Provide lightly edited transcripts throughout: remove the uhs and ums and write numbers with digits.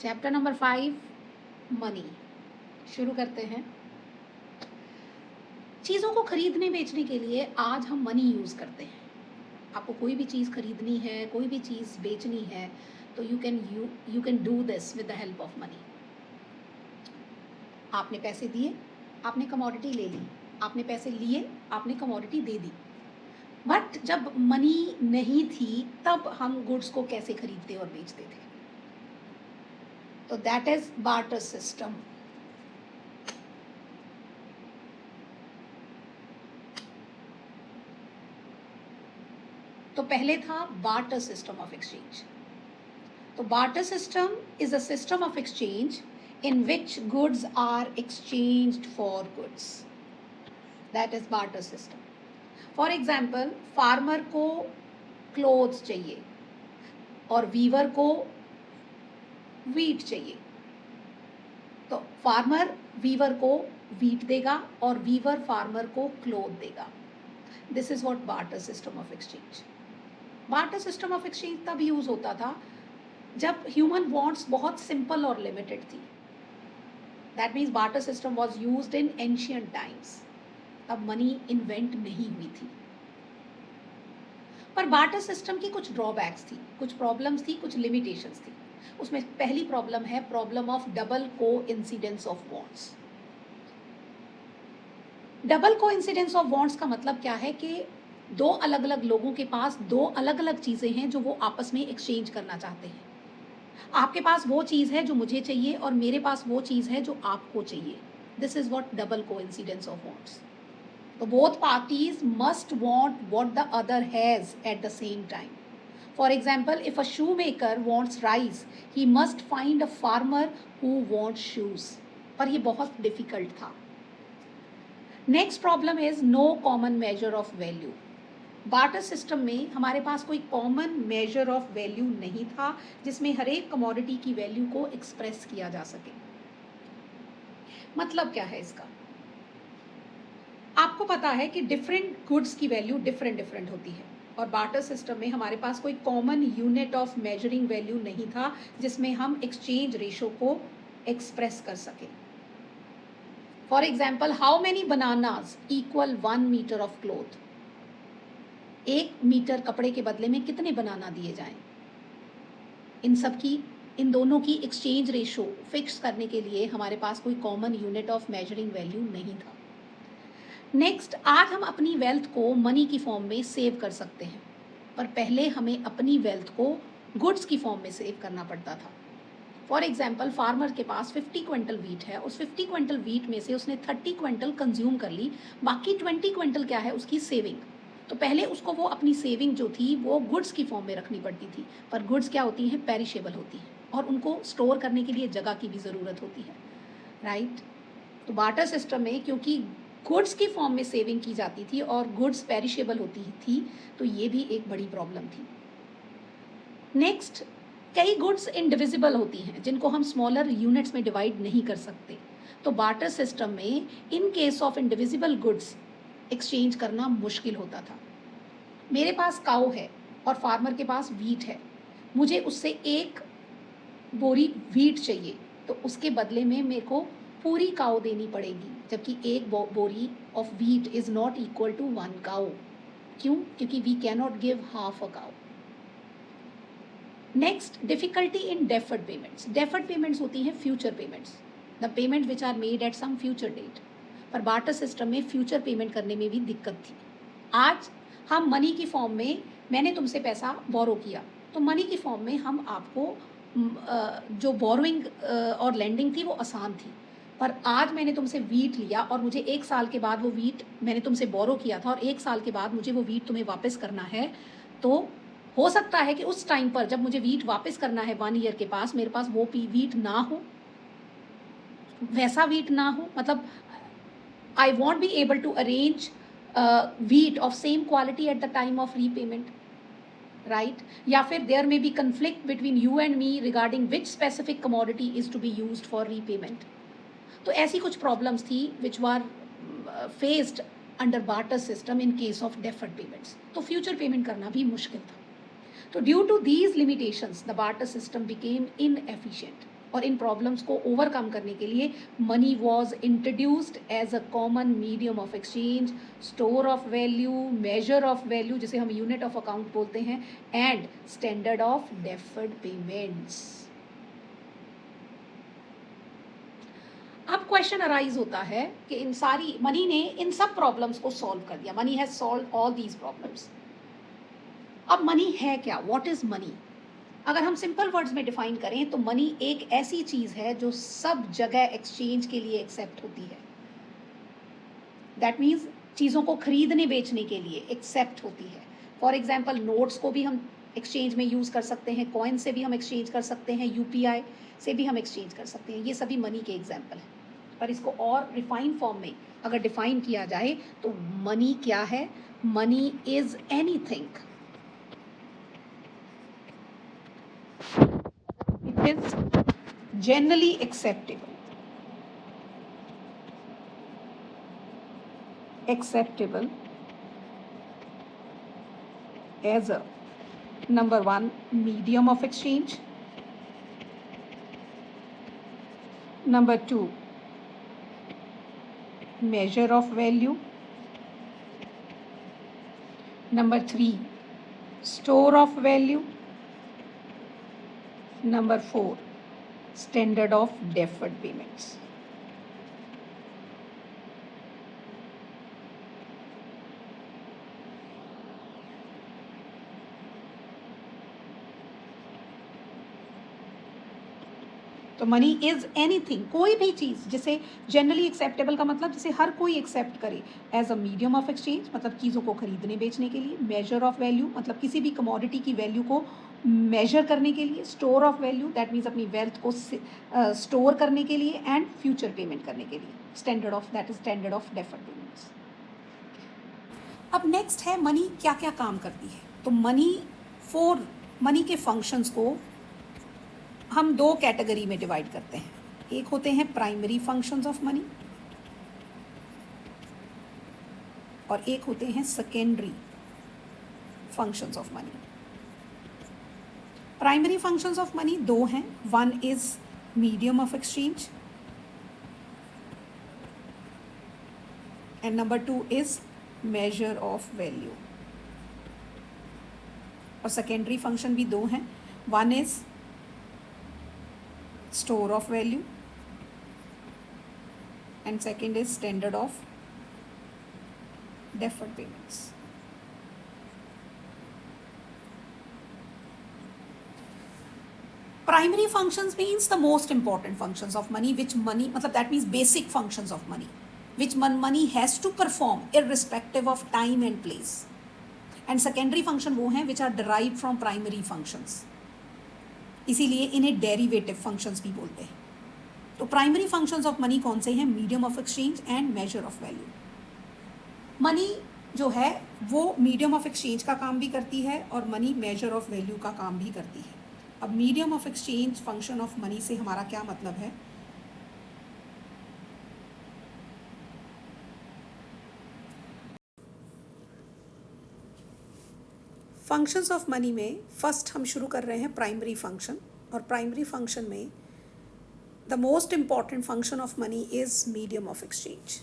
Chapter number 5 money. शुरू करते हैं। चीज़ों को खरीदने बेचने के लिए आज हम मनी यूज़ करते हैं। आपको कोई भी चीज़ खरीदनी है, कोई भी चीज़ बेचनी है, तो you can do this with the help of money. आपने पैसे दिए, आपने कमोडिटी ले ली, आपने पैसे लिए, आपने कमोडिटी दे दी। बट जब मनी नहीं थी तब हम गुड्स को कैसे खरीदते और बेचते थे? तो दैट इज बार्टर सिस्टम। तो पहले था बार्टर सिस्टम ऑफ एक्सचेंज। तो barter system is a system of exchange in which goods are exchanged for goods. That is barter system. For example, farmer को clothes चाहिए और weaver को wheat चाहिए, तो farmer weaver को wheat देगा और weaver farmer को cloth देगा. This is what barter system of exchange. barter system of exchange तब यूज होता था जब human wants बहुत simple और limited थी. That means barter system was used in ancient times. तब मनी इन्वेंट नहीं हुई थी। पर बार्टर सिस्टम की कुछ ड्रॉबैक्स थी, कुछ प्रॉब्लम्स थी, कुछ लिमिटेशंस थी। उसमें पहली प्रॉब्लम है प्रॉब्लम ऑफ डबल को इंसिडेंस ऑफ वॉन्ट्स। डबल को इंसिडेंस ऑफ वॉन्ट्स का मतलब क्या है कि दो अलग अलग लोगों के पास दो अलग अलग चीज़ें हैं जो वो आपस में एक्सचेंज करना चाहते हैं। आपके पास वो चीज़ है जो मुझे चाहिए और मेरे पास वो चीज़ है जो आपको चाहिए। This is what double coincidence of wants. तो both parties must want what the other has at the same time. For example, if a shoe maker wants rice, he must find a farmer who wants shoes. पर ये बहुत difficult था। Next problem is no common measure of value. Barter system में हमारे पास कोई common measure of value नहीं था जिसमें हर एक कमोडिटी की वैल्यू को एक्सप्रेस किया जा सके। मतलब क्या है इसका? आपको पता है कि डिफरेंट गुड्स की वैल्यू डिफरेंट डिफरेंट होती है और बार्टर सिस्टम में हमारे पास कोई common unit of measuring value नहीं था जिसमें हम एक्सचेंज रेशो को एक्सप्रेस कर सके। For example, how many bananas equal 1 metre of cloth. 1 metre कपड़े के बदले में कितने बनाना दिए जाएं? इन दोनों की एक्सचेंज रेशो फिक्स करने के लिए हमारे पास कोई common unit of measuring value नहीं था। नेक्स्ट, आज हम अपनी वेल्थ को मनी की फॉर्म में सेव कर सकते हैं, पर पहले हमें अपनी वेल्थ को गुड्स की फॉर्म में सेव करना पड़ता था। फॉर एग्जाम्पल, फार्मर के पास 50 क्विंटल वीट है, उस 50 क्विंटल वीट में से उसने 30 क्विंटल कंज्यूम कर ली, बाकी 20 क्विंटल क्या है? उसकी सेविंग। तो पहले उसको वो अपनी सेविंग जो थी वो गुड्स की फॉर्म में रखनी पड़ती थी, पर गुड्स क्या होती हैं? पेरिशेबल होती हैं और उनको स्टोर करने के लिए जगह की भी ज़रूरत होती है, राइट? तो बार्टर सिस्टम में क्योंकि गुड्स की फॉर्म में सेविंग की जाती थी और गुड्स पेरिशेबल होती थी, तो ये भी एक बड़ी प्रॉब्लम थी। नेक्स्ट, कई गुड्स इंडिविजिबल होती हैं जिनको हम स्मॉलर यूनिट्स में डिवाइड नहीं कर सकते। तो बार्टर सिस्टम में in case of indivisible goods exchange करना मुश्किल होता था। मेरे पास काऊ है और फार्मर के पास वीट है, मुझे उससे एक बोरी वीट चाहिए, तो उसके बदले में मेरे को पूरी काऊ देनी पड़ेगी, जबकि एक बोरी of wheat is not equal to 1 cow. क्यों? क्योंकि we can not give half a cow. Next, difficulty in deferred payments. Deferred payments होती हैं future payments, the payment which are made at some future date. पर barter system में future payment करने में भी दिक्कत थी। आज हम मनी की फॉर्म में, मैंने तुमसे पैसा बोरो किया, तो मनी की फॉर्म में हम आपको जो बोरोइंग और लेंडिंग थी वो आसान थी। पर आज मैंने तुमसे वीट लिया और मुझे 1 साल के बाद वो वीट, मैंने तुमसे बोरो किया था और 1 साल के बाद मुझे वो वीट तुम्हें वापस करना है, तो हो सकता है कि उस टाइम पर जब मुझे वीट वापस करना है 1 ईयर के पास, मेरे पास वो वीट ना हो, वैसा वीट ना हो। मतलब I won't be able to arrange wheat of same quality at the time of repayment, right? या फिर there may be conflict between you and me regarding which specific commodity is to be used for repayment. तो ऐसी कुछ problems थी which were faced under barter system in case of deferred payments. तो future payment करना भी मुश्किल था। तो due to these limitations, the barter system became inefficient. और इन प्रॉब्लम्स को ओवरकम करने के लिए money was introduced as a common medium of exchange, store of value, measure of value जिसे हम यूनिट ऑफ अकाउंट बोलते हैं, and standard of deferred payments. अब क्वेश्चन अराइज होता है कि इन सारी मनी ने इन सब प्रॉब्लम्स को सॉल्व कर दिया, money has solve all these problems. अब मनी है क्या, व्हाट इज मनी? अगर हम सिंपल वर्ड्स में डिफाइन करें तो मनी एक ऐसी चीज है जो सब जगह एक्सचेंज के लिए एक्सेप्ट होती है। दैट मीन्स चीज़ों को खरीदने बेचने के लिए एक्सेप्ट होती है। फॉर एग्जाम्पल नोट्स को भी हम एक्सचेंज में यूज़ कर सकते हैं, कॉइन से भी हम एक्सचेंज कर सकते हैं, यूपीआई से भी हम एक्सचेंज कर सकते हैं। ये सभी मनी के एग्जाम्पल हैं। पर इसको और रिफाइंड फॉर्म में अगर डिफाइन किया जाए तो मनी क्या है? Money is anything it is generally acceptable as a number one medium of exchange, number two measure of value, number three store of value, number four standard of deferred payments. तो money is anything, कोई भी चीज़ जिसे generally acceptable का मतलब जिसे हर कोई accept करे as a medium of exchange, मतलब चीज़ों को खरीदने बेचने के लिए, मेजर ऑफ वैल्यू मतलब किसी भी कमोडिटी की वैल्यू को मेजर करने के लिए, store of value that means अपनी वेल्थ को स्टोर करने के लिए, एंड फ्यूचर पेमेंट करने के लिए, standard of that is standard of deferred payments. अब नेक्स्ट है मनी क्या क्या काम करती है। तो मनी के फंक्शंस को हम दो कैटेगरी में डिवाइड करते हैं। एक होते हैं प्राइमरी फंक्शंस ऑफ मनी और एक होते हैं secondary functions of money. Primary functions of money दो हैं, one is medium of exchange and number two is major of value. और सेकेंडरी फंक्शन भी दो हैं, one is store of value and second is standard of deferred payments. Primary functions means the most important functions of money, which money matlab that means basic functions of money which money has to perform irrespective of time and place, and secondary function वो हैं which are derived from primary functions, इसीलिए इन्हें derivative functions भी बोलते हैं। तो primary functions of money कौन से हैं? Medium of exchange and major of value. Money जो है वो मीडियम ऑफ एक्सचेंज का काम भी करती है और मनी मेजर ऑफ वैल्यू का काम भी करती है। अब medium of exchange function of money से हमारा क्या मतलब है? फंक्शंस ऑफ मनी में फर्स्ट हम शुरू कर रहे हैं प्राइमरी फंक्शन, और प्राइमरी फंक्शन में the most important function of money is medium of exchange.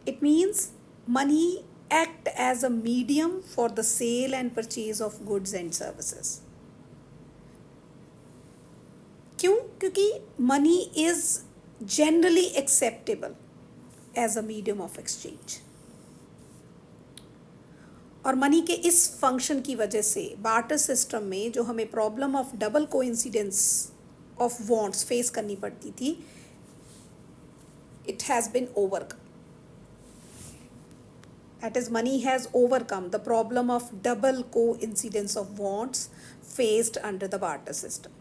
It means money act as a medium for the sale and purchase of goods and services. क्यों? क्योंकि money is generally acceptable as a medium of exchange, और money के इस function की वजह से barter system में जो हमें problem of double coincidence of wants face करनी पड़ती थी, it has been overcome. That is money has overcome the problem of double coincidence of wants faced under the barter system.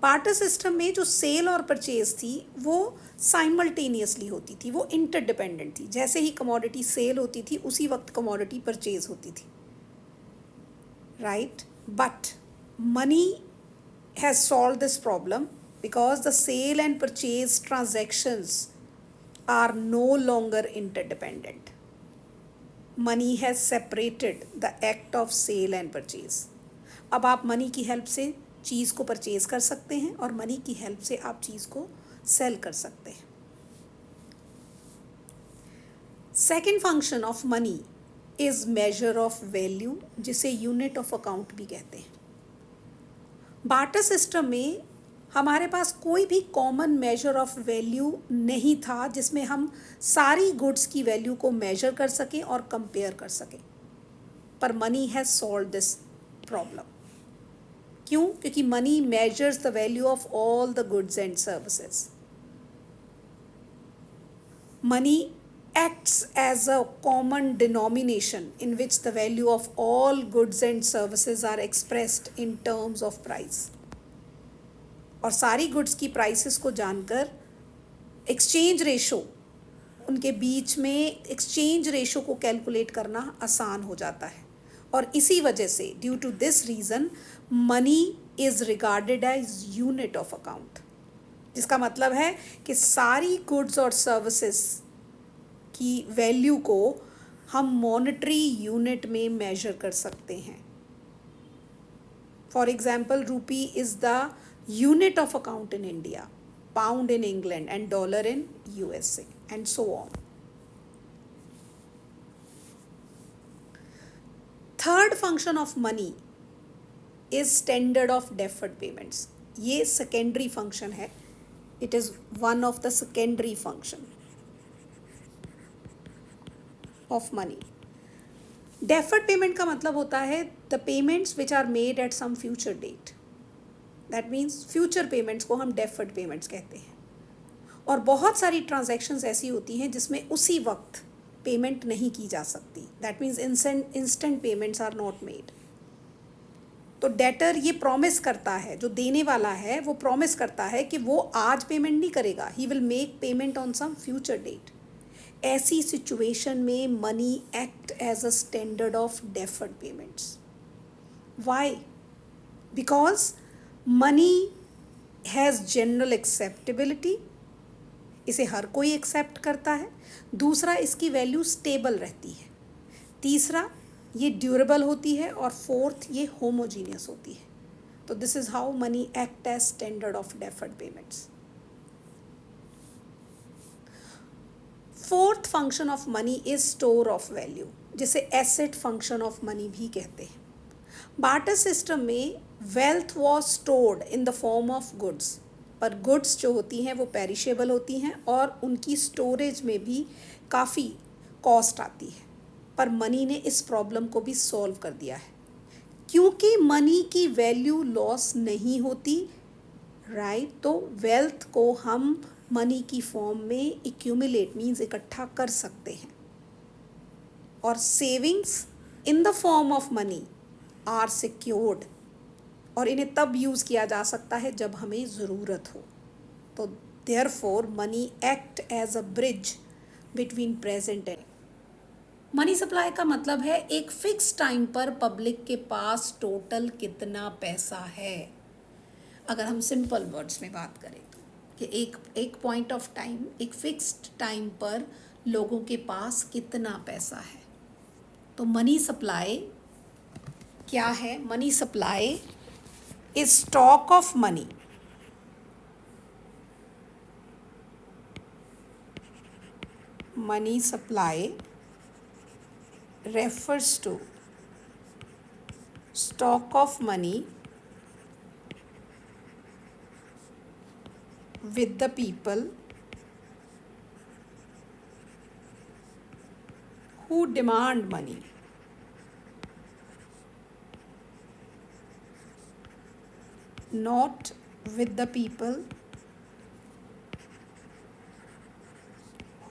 Barter system में जो cell और purchase थी वो simultaneously होती थी, वो इंटरडिपेंडेंट थी। जैसे ही कमोडिटी सेल होती थी उसी वक्त कमोडिटी परचेज होती थी, right? But money has solve this problem because the sale and purchase transactions are no longer interdependent. Money has separated the act of sale and purchase. अब आप मनी की help से चीज़ को परचेज कर सकते हैं और मनी की हेल्प से आप चीज़ को सेल कर सकते हैं। Second function of money is major of value, जिसे यूनिट ऑफ अकाउंट भी कहते हैं। बार्टर सिस्टम में हमारे पास कोई भी कॉमन मेजर ऑफ वैल्यू नहीं था जिसमें हम सारी गुड्स की वैल्यू को मेजर कर सकें और कंपेयर कर सकें, पर money has solve this problem. क्यों? क्योंकि money measures the value of all the goods and services. Money acts as a common denomination in which the value of all goods and services are expressed in terms of price। और सारी goods की prices को जानकर exchange ratio, उनके बीच में exchange ratio को calculate करना आसान हो जाता है। और इसी वजह से due to this reason money is regarded as unit of account, जिसका मतलब है कि सारी गुड्स और सर्विसेज की वैल्यू को हम मॉनेटरी यूनिट में मेजर कर सकते हैं। For example, rupee is the unit of account in India, pound in England and dollar in USA and so on. Third function of money is standard of deferred payments. ये secondary function है, it is one of the secondary function of money. Deferred payment का मतलब होता है the payments which are made at some future date. That means future payments को हम deferred payments कहते हैं। और बहुत सारी ट्रांजैक्शंस ऐसी होती हैं जिसमें उसी वक्त पेमेंट नहीं की जा सकती। That means instant payments are not made. तो डेटर ये प्रॉमिस करता है, जो देने वाला है वो प्रॉमिस करता है कि वो आज पेमेंट नहीं करेगा, he will make payment on some future date. ऐसी सिचुएशन में money act as a standard of deferred payments. Why? Because money has general acceptability, इसे हर कोई एक्सेप्ट करता है। दूसरा, इसकी वैल्यू स्टेबल रहती है। तीसरा, ये ड्यूरेबल होती है। और फोर्थ, ये होमोजीनियस होती है। तो this is how money act as standard of deferred payments. Fourth function of money is store of value, जिसे एसेट फंक्शन ऑफ मनी भी कहते हैं। बार्टर सिस्टम में wealth was stored in the form of goods, पर goods जो होती हैं वो पेरिशेबल होती हैं और उनकी स्टोरेज में भी काफ़ी कॉस्ट आती है। पर मनी ने इस प्रॉब्लम को भी सॉल्व कर दिया है, क्योंकि मनी की वैल्यू लॉस नहीं होती, राइट। तो वेल्थ को हम मनी की फॉर्म में एक्यूमुलेट मीन्स इकट्ठा कर सकते हैं। और savings in the form of money are secured, और इन्हें तब यूज़ किया जा सकता है जब हमें ज़रूरत हो। तो therefore money act as a bridge between present and. Money supply का मतलब है एक फिक्स टाइम पर पब्लिक के पास टोटल कितना पैसा है। अगर हम सिंपल वर्ड्स में बात करें कि एक पॉइंट ऑफ टाइम, एक फिक्स्ड टाइम पर लोगों के पास कितना पैसा है। तो मनी सप्लाई क्या है? Money supply is stock of money money supply refers to stock of money with the people who demand money. Not with the people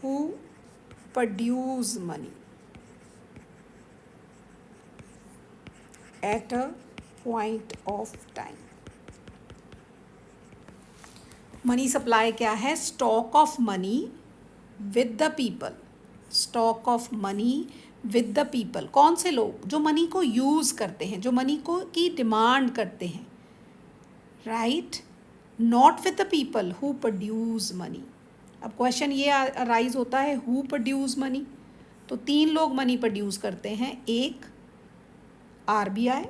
who produce money at a point of time. Money supply क्या है? Stock of money with the people. Stock of money with the people, कौन से लोग? जो money को use करते हैं, जो मनी को की डिमांड करते हैं, right. Not with the people who produce money. अब क्वेश्चन ये अराइज होता है, हु प्रोड्यूस मनी? तो 3 लोग मनी प्रोड्यूस करते हैं। एक RBI,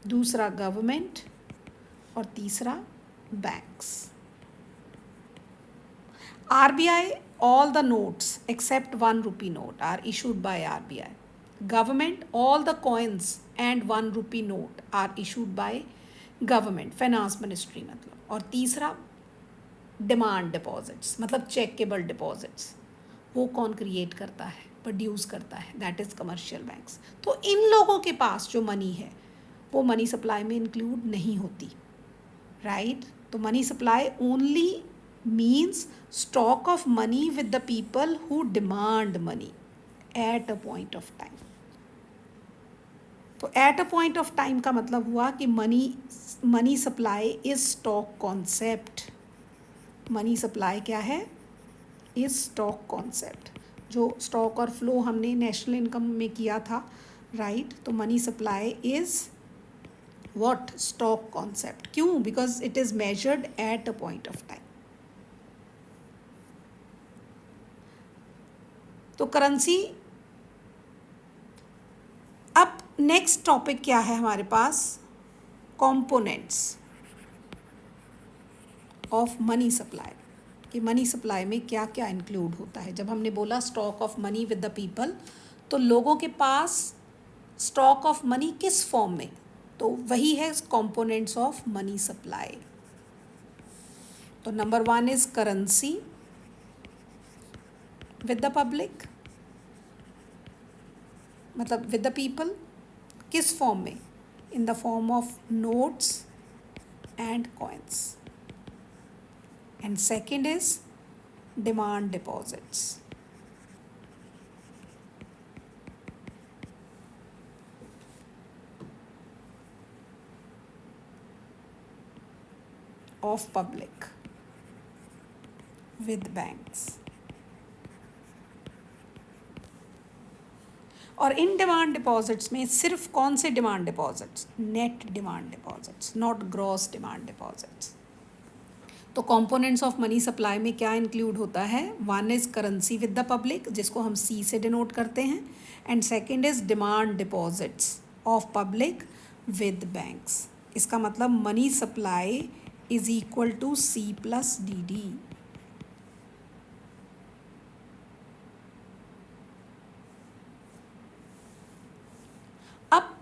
दूसरा गवर्नमेंट और तीसरा banks. RBI, all the notes except 1 rupee note are issued by RBI. Government, all the coins and 1 rupee note are issued by government, finance ministry मतलब। और तीसरा डिमांड डिपॉजिट्स मतलब चेकेबल डिपॉजिट्स, वो कौन create करता है, प्रोड्यूस करता है, दैट इज़ कमर्शियल बैंक्स। तो इन लोगों के पास जो मनी है वो मनी सप्लाई में इंक्लूड नहीं होती, राइट। तो money supply only means stock of money with the people who demand money at a point of time. तो at a point of time का मतलब हुआ कि money supply is stock concept. Money supply क्या है, is stock concept. जो stock और flow हमने नेशनल इनकम में किया था, राइट। तो money supply is what, stock concept. क्यों? Because it is measured at a point of time. तो करेंसी। अब नेक्स्ट टॉपिक क्या है हमारे पास, कंपोनेंट्स ऑफ मनी सप्लाई, कि मनी सप्लाई में क्या क्या इंक्लूड होता है। जब हमने बोला stock of money with the people, तो लोगों के पास स्टॉक ऑफ मनी किस फॉर्म में, तो वही है कंपोनेंट्स ऑफ मनी सप्लाई। तो number 1 is currency with the public, मतलब विद द पीपल, किस फॉर्म में, इन the form of notes and coins. And second is demand deposits. Of public with banks. और इन डिमांड डिपॉजिट्स में सिर्फ कौन से demand deposits, net demand deposits, not gross demand deposits. तो components of money supply में क्या include होता है, 1 is currency with the public, जिसको हम C से डिनोट करते हैं, and second is demand deposits of public with banks. इसका मतलब money supply is equal to C+DD। अब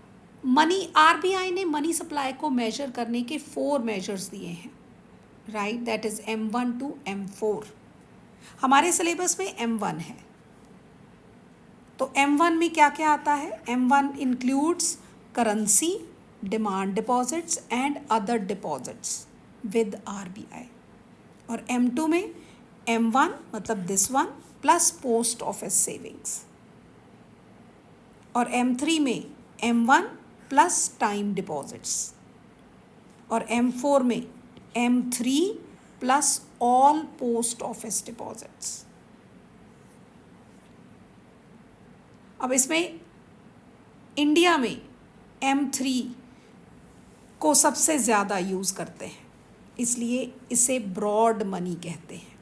RBI ने मनी सप्लाई को मेजर करने के 4 मेजर्स दिए हैं, right, that is M1 to M4। हमारे सिलेबस में M1 है। तो M1 में क्या क्या आता है, M1 includes currency, demand deposits and other deposits with RBI। और M2 में M1 मतलब this one plus post office savings, और M3 में M1 प्लस टाइम डिपॉजिट्स, और M4 में M3 plus all post office deposits. अब इसमें इंडिया में M3 को सबसे ज़्यादा यूज़ करते हैं, इसलिए इसे ब्रॉड मनी कहते हैं।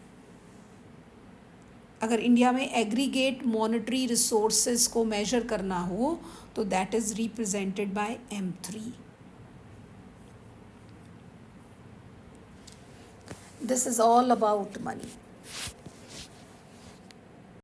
अगर इंडिया में एग्रीगेट मॉनेटरी रिसोर्सेज को मेजर करना हो तो that is represented by M3। This is all about money.